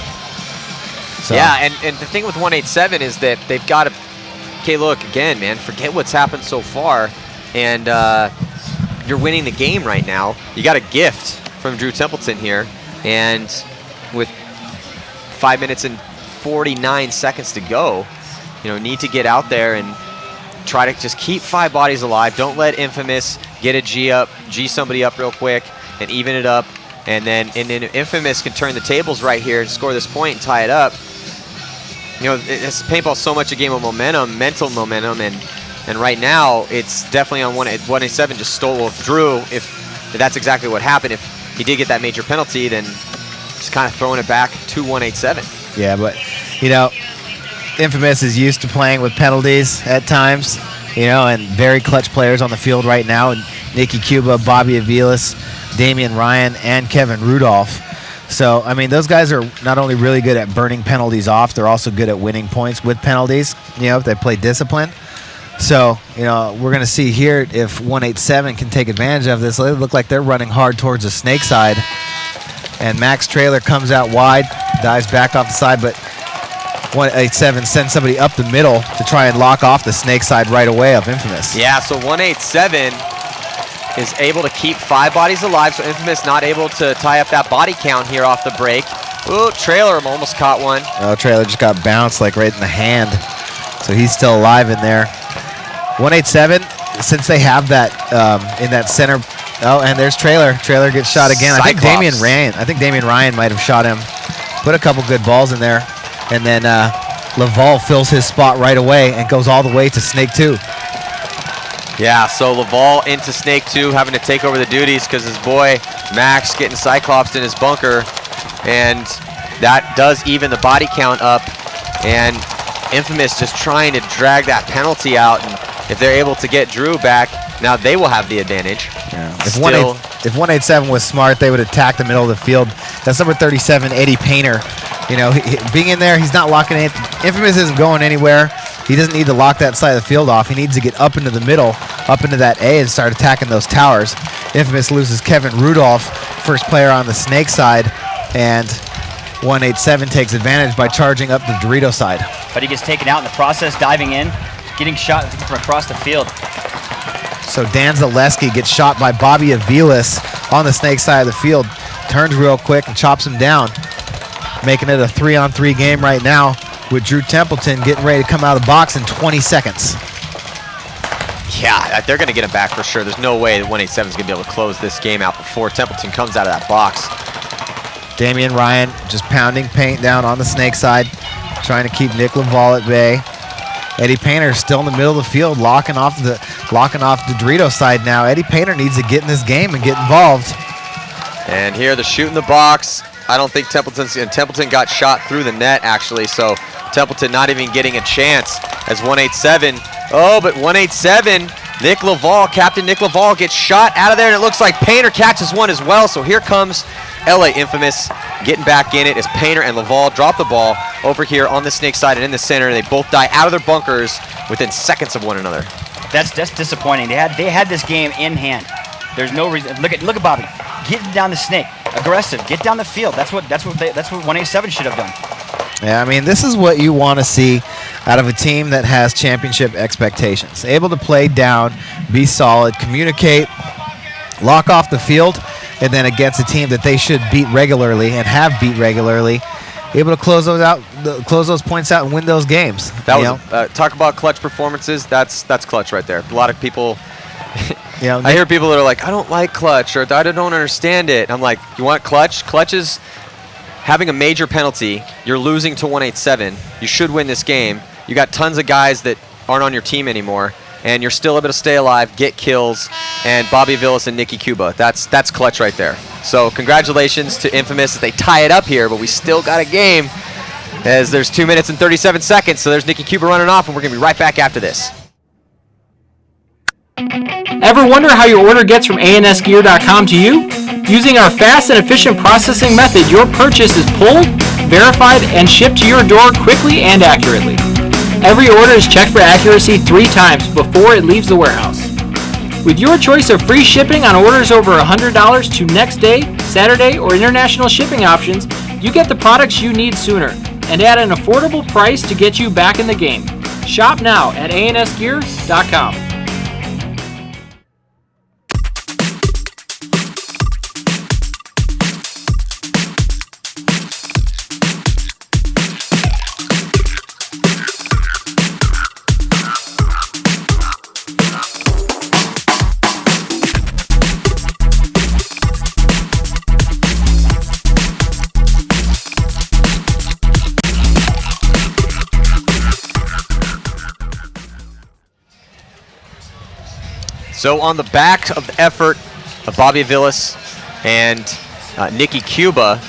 So. Yeah, and the thing with 187 is that they've got to, okay, look, again, man, forget what's happened so far, and you're winning the game right now. You got a gift from Drew Templeton here, and with 5 minutes and 49 seconds to go, need to get out there and try to just keep 5 bodies alive. Don't let Infamous get a G somebody up real quick and even it up, and then Infamous can turn the tables right here and score this point and tie it up. Paintball's so much a game of momentum, mental momentum, and right now it's definitely on 187 just stole Drew. If that's exactly what happened, if he did get that major penalty, then just kind of throwing it back to 187. Yeah, but Infamous is used to playing with penalties at times, and very clutch players on the field right now, and Nicky Cuba, Bobby Avilas, Damian Ryan, and Kevin Rudolph. So, those guys are not only really good at burning penalties off, they're also good at winning points with penalties, if they play discipline. So, we're going to see here if 187 can take advantage of this. They look like they're running hard towards the snake side. And Max Trailer comes out wide, dives back off the side, but 187 sends somebody up the middle to try and lock off the snake side right away of Infamous. Yeah, so 187 is able to keep 5 bodies alive, so Infamous not able to tie up that body count here off the break. Ooh, Trailer almost caught one. Oh, Trailer just got bounced like right in the hand, so he's still alive in there. 187, since they have that in that center. Oh, and there's Trailer. Trailer gets shot again. Cyclops. I think Damian Ryan might have shot him. Put a couple good balls in there, and then Laval fills his spot right away and goes all the way to Snake 2. Yeah, so Laval into Snake 2, having to take over the duties because his boy Max getting Cyclops in his bunker, and that does even the body count up, and Infamous just trying to drag that penalty out, and if they're able to get Drew back, now they will have the advantage. Yeah. If 187 was smart, they would attack the middle of the field. That's number 37, Eddie Painter. Being in there, he's not locking it. Infamous isn't going anywhere. He doesn't need to lock that side of the field off. He needs to get up into the middle, up into that A, and start attacking those towers. Infamous loses Kevin Rudolph, first player on the snake side, and 187 takes advantage by charging up the Dorito side. But he gets taken out in the process, diving in, getting shot from across the field. So Dan Zaleski gets shot by Bobby Aviles on the snake side of the field. Turns real quick and chops him down, making it a 3-on-3 game right now with Drew Templeton getting ready to come out of the box in 20 seconds. Yeah, they're going to get him back for sure. There's no way that 187 is going to be able to close this game out before Templeton comes out of that box. Damian Ryan just pounding paint down on the snake side, trying to keep Nick Laval at bay. Eddie Painter still in the middle of the field, locking off the Dorito side now. Eddie Painter needs to get in this game and get involved. And here they're shooting the box. I don't think Templeton got shot through the net, actually, so Templeton not even getting a chance as 187. Oh, but 187, Nick Laval, Captain Nick Laval gets shot out of there, and it looks like Painter catches one as well. So here comes LA Infamous getting back in it as Painter and Laval drop the ball over here on the snake side and in the center. They both die out of their bunkers within seconds of one another. That's disappointing. They had this game in hand. There's no reason. Look at Bobby, getting down the snake, aggressive, get down the field. That's what 187 should have done. Yeah, I mean, this is what you want to see out of a team that has championship expectations. Able to play down, be solid, communicate, lock off the field, and then against a team that they should beat regularly and have beat regularly, able to close those points out and win those games. That was talk about clutch performances. That's clutch right there. A lot of people. I hear people that are like, I don't like clutch, or I don't understand it. I'm like, you want clutch? Clutch is having a major penalty. You're losing to 187. You should win this game. You got tons of guys that aren't on your team anymore, and you're still able to stay alive, get kills, and Bobby Aviles and Nicky Cuba. That's clutch right there. So congratulations to Infamous as they tie it up here, but we still got a game as there's 2 minutes and 37 seconds. So there's Nicky Cuba running off, and we're going to be right back after this. Ever wonder how your order gets from ansgear.com to you? Using our fast and efficient processing method, your purchase is pulled, verified, and shipped to your door quickly and accurately. Every order is checked for accuracy 3 times before it leaves the warehouse. With your choice of free shipping on orders over $100 to next day, Saturday, or international shipping options, you get the products you need sooner and at an affordable price to get you back in the game. Shop now at ansgear.com. So on the back of the effort of Bobby Aviles and Nicky Cuba,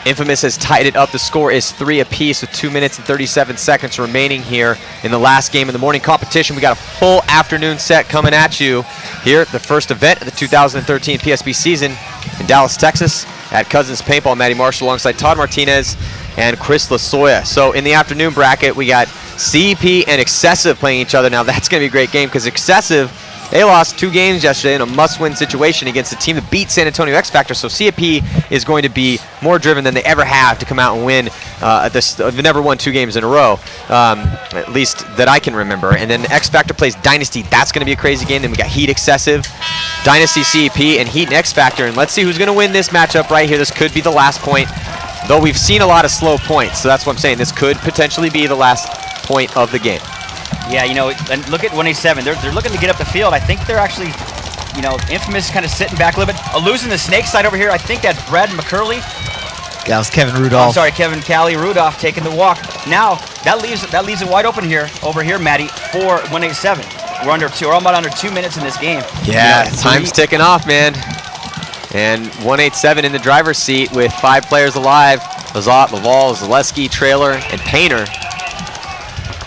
Infamous has tied it up. The score is 3 apiece with 2 minutes and 37 seconds remaining here in the last game of the morning competition. We got a full afternoon set coming at you here at the first event of the 2013 PSP season in Dallas, Texas at Cousins Paintball. Matty Marshall alongside Todd Martinez and Chris Lasoya. So in the afternoon bracket, we got CEP and Excessive playing each other. Now that's going to be a great game because Excessive, they lost 2 games yesterday in a must-win situation against the team that beat San Antonio X Factor. So CEP is going to be more driven than they ever have to come out and win. They've never won 2 games in a row, at least that I can remember. And then X Factor plays Dynasty. That's going to be a crazy game. Then we got Heat Excessive, Dynasty CEP, and Heat and X Factor. And let's see who's going to win this matchup right here. This could be the last point, though we've seen a lot of slow points. So that's what I'm saying. This could potentially be the last point of the game. Yeah, and look at 187. They're looking to get up the field. I think they're actually, Infamous kind of sitting back a little bit. Losing the snake side over here. I think that's Brad McCurley. That was Kevin Rudolph. I'm sorry, Kevin Callie Rudolph taking the walk. Now that leaves it wide open here, over here, Matty, for 187. We're about under 2 minutes in this game. Yeah, time's ticking off, man. And 187 in the driver's seat with 5 players alive. Lazat, Laval, Zaleski, Trailer, and Painter.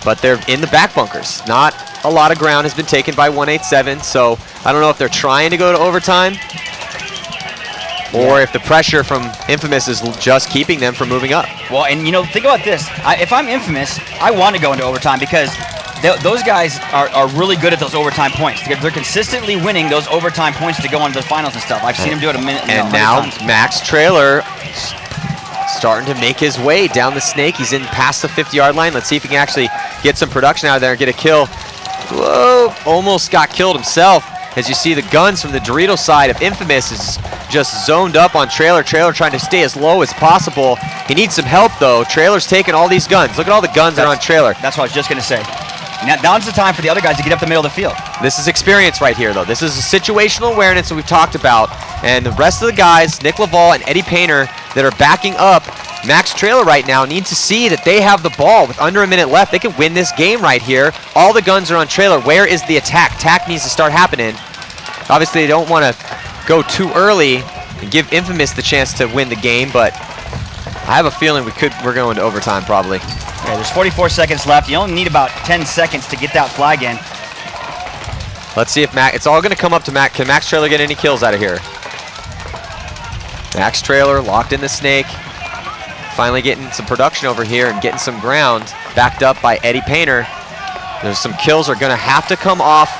But they're in the back bunkers. Not a lot of ground has been taken by 187, so I don't know if they're trying to go to overtime or if the pressure from Infamous is just keeping them from moving up. Well, and think about this. If I'm Infamous, I want to go into overtime because those guys are really good at those overtime points. They're consistently winning those overtime points to go into the finals and stuff. I've seen them do it a minute. And now Max Trailer starting to make his way down the snake. He's in past the 50-yard line. Let's see if he can actually get some production out of there and get a kill. Whoa, almost got killed himself. as you see the guns from the Dorito side of Infamous is just zoned up on Trailer. Trailer trying to stay as low as possible. He needs some help though. Trailer's taking all these guns. Look at all the guns that are on Trailer. That's what I was just going to say. Now's the time for the other guys to get up the middle of the field. This is experience right here though. This is a situational awareness that we've talked about. And the rest of the guys, Nick Laval and Eddie Painter, that are backing up Max Trailer right now need to see that they have the ball with under a minute left. They can win this game right here. All the guns are on Trailer. Where is the attack? Attack needs to start happening. Obviously, they don't want to go too early and give Infamous the chance to win the game, but I have a feeling we're going to overtime probably. Okay, there's 44 seconds left. You only need about 10 seconds to get that flag in. Let's see if it's all going to come up to Max. Can Max Trailer get any kills out of here? Max Trailer locked in the snake. Finally getting some production over here and getting some ground, backed up by Eddie Painter. There's some kills are going to have to come off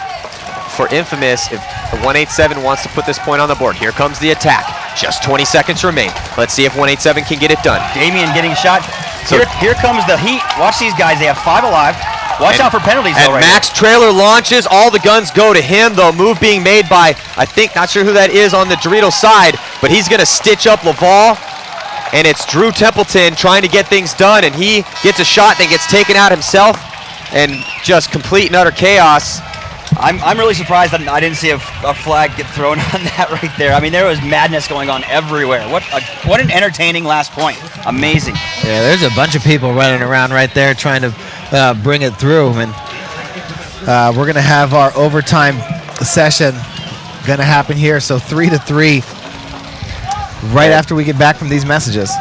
for Infamous if the 187 wants to put this point on the board. Here comes the attack. Just 20 seconds remain. Let's see if 187 can get it done. Damien getting shot. So here comes the heat. Watch these guys. They have 5 alive. Watch out for penalties though. And Max Trailer launches. All the guns go to him though. Move being made by, I think, not sure who that is on the Dorito side, but he's going to stitch up Laval. And it's Drew Templeton trying to get things done, and he gets a shot that gets taken out himself, and just complete and utter chaos. I'm really surprised that I didn't see a flag get thrown on that right there. I mean, there was madness going on everywhere. What an entertaining last point. Amazing. Yeah, there's a bunch of people running around right there trying to bring it through, and we're going to have our overtime session going to happen here, so 3-3. Right after we get back from these messages.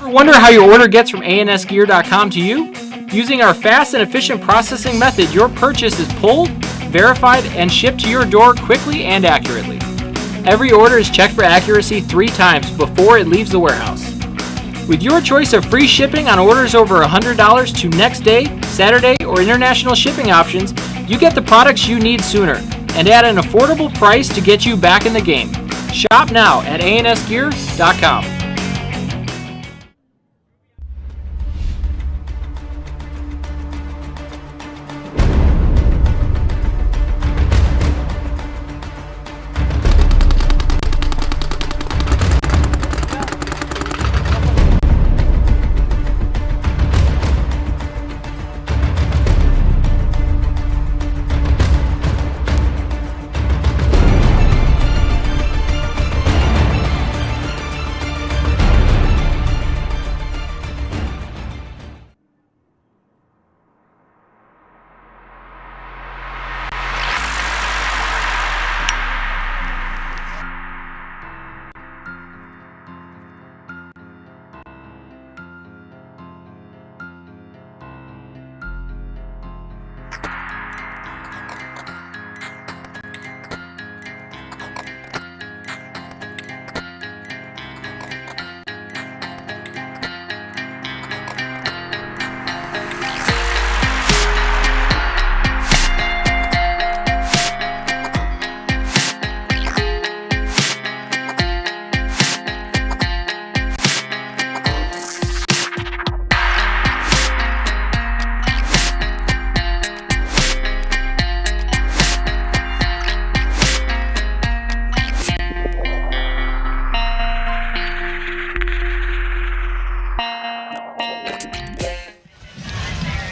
Wonder how your order gets from ansgear.com to you? Using our fast and efficient processing method, your purchase is pulled, verified, and shipped to your door quickly and accurately. Every order is checked for accuracy 3 times before it leaves the warehouse. With your choice of free shipping on orders over $100 to next day, Saturday, or international shipping options, you get the products you need sooner and at an affordable price to get you back in the game. Shop now at ansgear.com.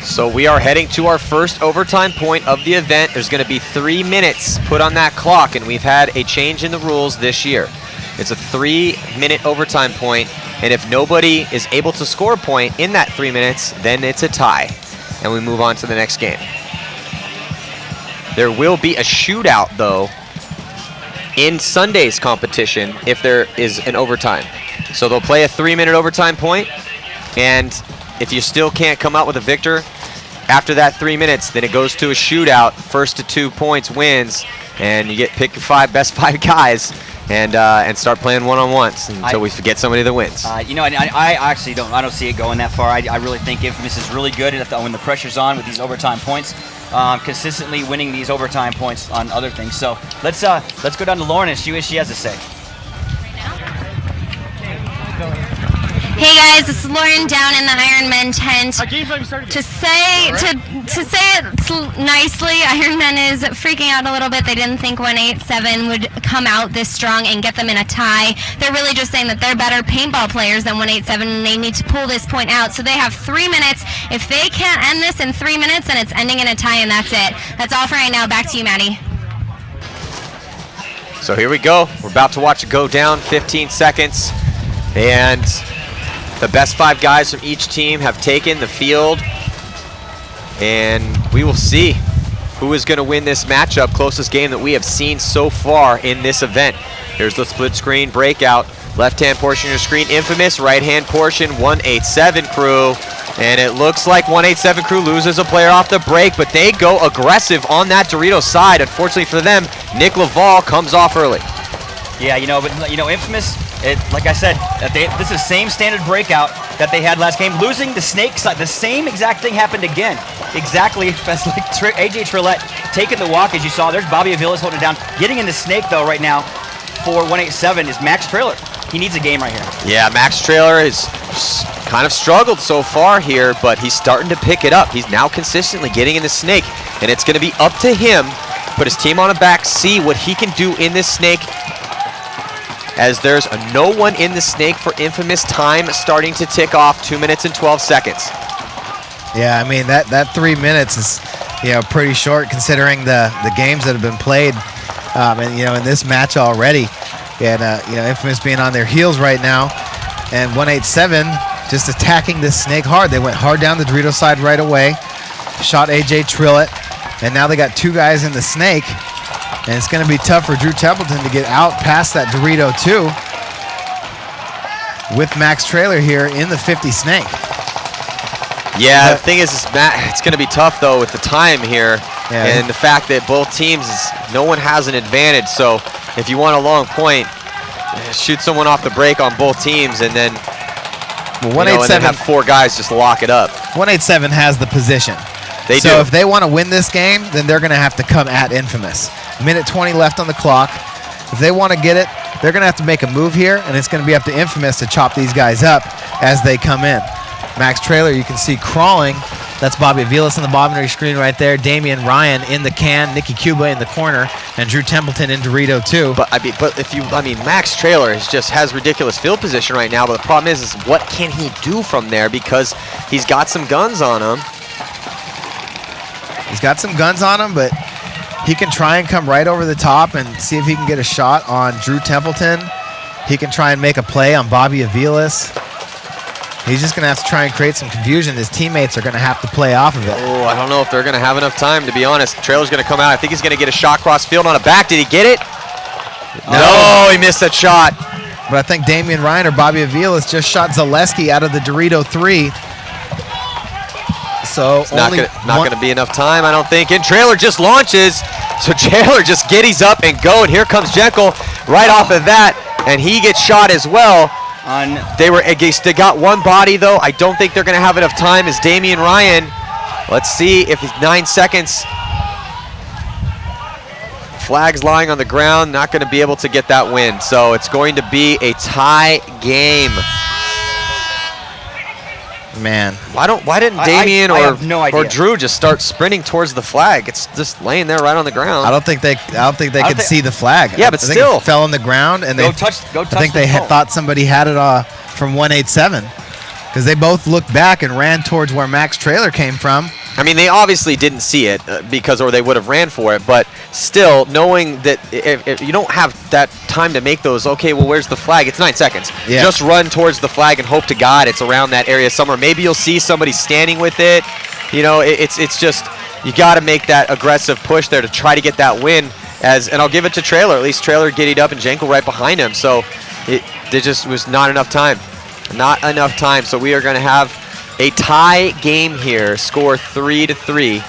So we are heading to our first overtime point of the event. There's going to be 3 minutes put on that clock, and we've had a change in the rules this year. It's a 3-minute overtime point, and if nobody is able to score a point in that 3 minutes, then it's a tie, and we move on to the next game. There will be a shootout, though, in Sunday's competition if there is an overtime. So they'll play a 3-minute overtime point, and if you still can't come out with a victor after that 3 minutes, then it goes to a shootout. First to 2 points wins, and you pick your best five guys and start playing one-on-ones until we get somebody that wins. You know, I actually don't see it going that far. I really think Infamous is really good at when the pressure's on with these overtime points, consistently winning these overtime points on other things. So let's go down to Lauren and see what she has to say. Hey guys, this is Lauren down in the Ironman tent. To say it nicely, Ironman is freaking out a little bit. They didn't think 187 would come out this strong and get them in a tie. They're really just saying that they're better paintball players than 187 and they need to pull this point out. So they have 3 minutes. If they can't end this in 3 minutes, then it's ending in a tie and that's it. That's all for right now. Back to you, Maddie. So here we go. We're about to watch it go down, 15 seconds. And the best 5 guys from each team have taken the field. And we will see who is going to win this matchup. Closest game that we have seen so far in this event. Here's the split screen breakout. Left-hand portion of your screen, Infamous. Right-hand portion, 187 crew. And it looks like 187 crew loses a player off the break, but they go aggressive on that Doritos side. Unfortunately for them, Nick Laval comes off early. Yeah, Infamous, like I said, this is the same standard breakout that they had last game. Losing the snake side, the same exact thing happened again. Exactly as like AJ Trillette taking the walk, as you saw. There's Bobby Aviles holding it down. Getting in the snake, though, right now for 187 is Max Trailer. He needs a game right here. Yeah, Max Trailer has kind of struggled so far here, but he's starting to pick it up. He's now consistently getting in the snake, and it's going to be up to him, put his team on a back, see what he can do in this snake, as there's no one in the snake for Infamous. Time starting to tick off, 2 minutes and 12 seconds. Yeah, I mean, that 3 minutes is, pretty short considering the games that have been played, and, in this match already. And, Infamous being on their heels right now, and 187 just attacking this snake hard. They went hard down the Dorito side right away, shot AJ Trillette, and now they got 2 guys in the snake, and it's going to be tough for Drew Templeton to get out past that Dorito too, with Max Trailer here in the 50 snake. Yeah, the thing is it's going to be tough, though, with the time here, and the fact that both teams, no one has an advantage. So if you want a long point, shoot someone off the break on both teams, and then, and then have 4 guys just lock it up. 187 has the position. They do. So if they want to win this game, then they're going to have to come at Infamous. Minute 20 left on the clock. If they want to get it, they're going to have to make a move here, and it's going to be up to Infamous to chop these guys up as they come in. Max Trailer, you can see crawling. That's Bobby Aviles on the bottom of your screen right there. Damian Ryan in the can, Nikki Cuba in the corner, and Drew Templeton in Dorito too. But Max Trailer has ridiculous field position right now. But the problem is what can he do from there, because he's got some guns on him. He's got some guns on him, but he can try and come right over the top and see if he can get a shot on Drew Templeton. He can try and make a play on Bobby Aviles. He's just going to have to try and create some confusion. His teammates are going to have to play off of it. Oh, I don't know if they're going to have enough time, to be honest. Trailer's going to come out. I think he's going to get a shot cross field on a back. Did he get it? No, he missed that shot. But I think Damian Ryan or Bobby Aviles just shot Zaleski out of the Dorito 3. So it's not going to be enough time, I don't think. And Trailer just launches. So Trailer just giddies up and go. And here comes Jenkel right off of that. And he gets shot as well. They got one body, though. I don't think they're going to have enough time as Damian Ryan. Let's see if it's 9 seconds. Flag's lying on the ground, not going to be able to get that win. So it's going to be a tie game. Man, why didn't Damian or Drew just start sprinting towards the flag? It's just laying there right on the ground. I don't think they could see the flag. Yeah, but I think still it fell on the ground, and I think they thought somebody had it from 187, because they both looked back and ran towards where Max Trailer came from. I mean, they obviously didn't see it or they would have ran for it. But still, knowing that if you don't have that time to make those, okay, well, where's the flag? It's 9 seconds. Yeah. Just run towards the flag and hope to God it's around that area somewhere. Maybe you'll see somebody standing with it. It's just you got to make that aggressive push there to try to get that win. And I'll give it to Trailer. At least Trailer giddied up and Jenkel right behind him. So there just was not enough time. Not enough time. So we are going to have a tie game here, score 3-3.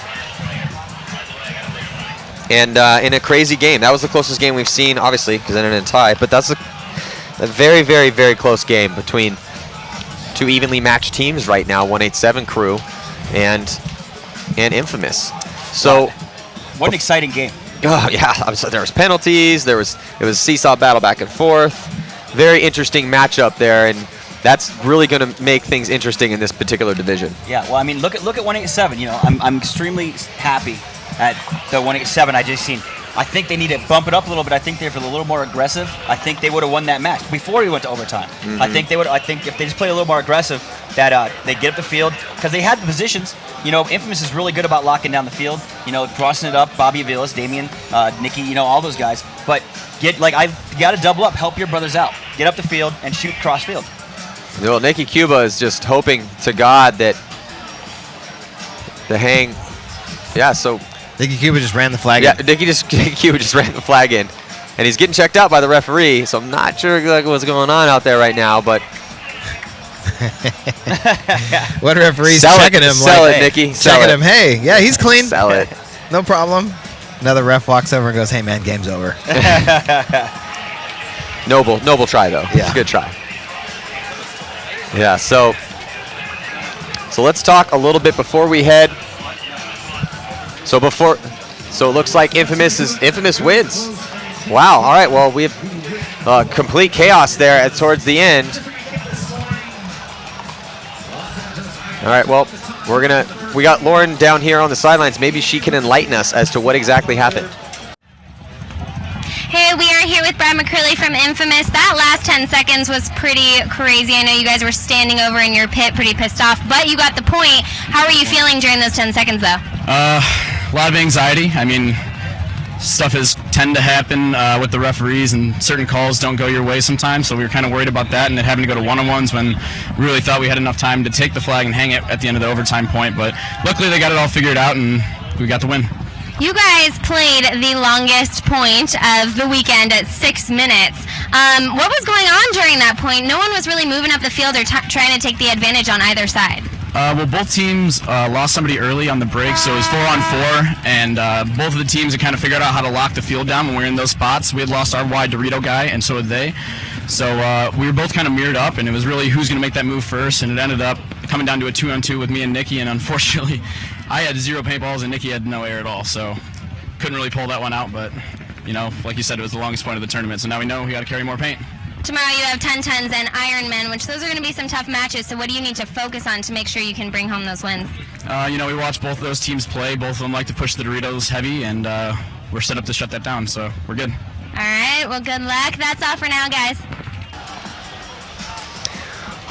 And in a crazy game. That was the closest game we've seen, obviously, because it ended in a tie. But that's a very, very, very close game between 2 evenly matched teams right now, 187 crew and Infamous. So what an exciting game. Oh, yeah, there was penalties. It was seesaw battle back and forth. Very interesting matchup there. And that's really going to make things interesting in this particular division. Yeah, well, I mean, look at 187. You know, I'm extremely happy at the 187 I just seen. I think they need to bump it up a little bit. I think they're a little more aggressive. I think they would have won that match before we went to overtime. I think they would. I think if they just play a little more aggressive, that they get up the field because they had the positions. You know, Infamous is really good about locking down the field. You know, crossing it up. Bobby Aviles, Damian, Nikki. You know, all those guys. But you got to double up. Help your brothers out. Get up the field and shoot cross field. Well, Nikki Cuba is just hoping to God that the hang. Yeah. So. Nikki Cuba just ran the flag in. Nikki Cuba just ran the flag in. And he's getting checked out by the referee, so I'm not sure exactly what's going on out there right now, but... What referee's checking him? Sell it, Nikki. Checking him. Hey, yeah, he's clean. Sell it. No problem. Another ref walks over and goes, hey, man, game's over. Noble try, though. Yeah. It's a good try. Yeah, so let's talk a little bit before we head... So it looks like Infamous wins. Wow. All right. Well, we have complete chaos there towards the end. All right. Well, we got Lauren down here on the sidelines. Maybe she can enlighten us as to what exactly happened. Hey, we are here with Brad McCurley from Infamous. That last 10 seconds was pretty crazy. I know you guys were standing over in your pit pretty pissed off, but you got the point. How are you feeling during those 10 seconds, though? A lot of anxiety. I mean, stuff tend to happen with the referees, and certain calls don't go your way sometimes, so we were kind of worried about that and it having to go to one-on-ones when we really thought we had enough time to take the flag and hang it at the end of the overtime point, but luckily they got it all figured out and we got the win. You guys played the longest point of the weekend at 6 minutes. What was going on during that point? No one was really moving up the field or trying to take the advantage on either side. Well, both teams lost somebody early on the break, so it was 4-on-4, and both of the teams had kind of figured out how to lock the field down when we were in those spots. We had lost our wide Dorito guy, and so had they. So we were both kind of mirrored up, and it was really who's going to make that move first, and it ended up coming down to a 2-on-2 with me and Nikki, and unfortunately, I had 0 paintballs, and Nikki had no air at all, so couldn't really pull that one out, but, you know, like you said, it was the longest point of the tournament, so now we know we got to carry more paint. Tomorrow you have 10-10s and Ironmen, which those are going to be some tough matches, so what do you need to focus on to make sure you can bring home those wins? You know, we watch both of those teams play. Both of them like to push the Doritos heavy, and we're set up to shut that down, so we're good. All right, well, good luck. That's all for now, guys.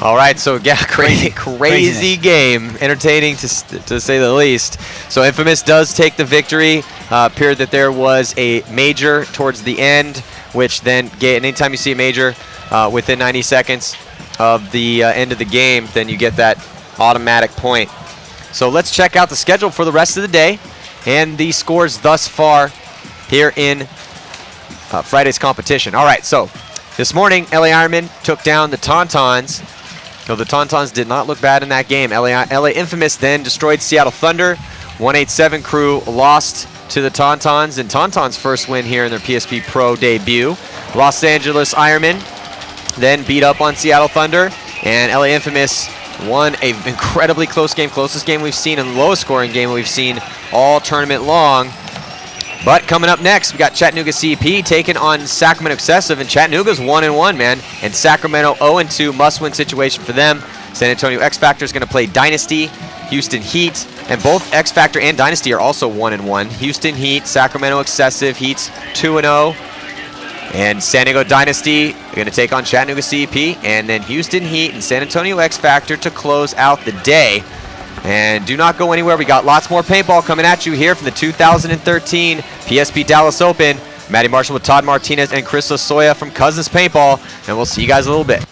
All right, so yeah, crazy game, entertaining to say the least. So Infamous does take the victory. Appeared that there was a major towards the end, which then anytime you see a major within 90 seconds of the end of the game, then you get that automatic point. So let's check out the schedule for the rest of the day and the scores thus far here in Friday's competition. All right, so this morning, LA Ironman took down the Tauntauns. No, the Tauntauns did not look bad in that game. LA Infamous then destroyed Seattle Thunder. 187 crew lost to the Tauntauns, and Tauntauns' first win here in their PSP Pro debut. Los Angeles Ironmen then beat up on Seattle Thunder, and LA Infamous won an incredibly close game, closest game we've seen and lowest scoring game we've seen all tournament long. But coming up next, we got Chattanooga CP taking on Sacramento Excessive, and Chattanooga's 1-1, man, and Sacramento 0-2, must-win situation for them. San Antonio X Factor is going to play Dynasty, Houston Heat, and both X Factor and Dynasty are also 1-1. Houston Heat, Sacramento Excessive, Heat's 2-0, and San Diego Dynasty are going to take on Chattanooga CP, and then Houston Heat and San Antonio X Factor to close out the day. And do not go anywhere. We got lots more paintball coming at you here from the 2013 PSP Dallas Open. Matty Marshall with Todd Martinez and Chris Lasoya from Cousins Paintball, and we'll see you guys in a little bit.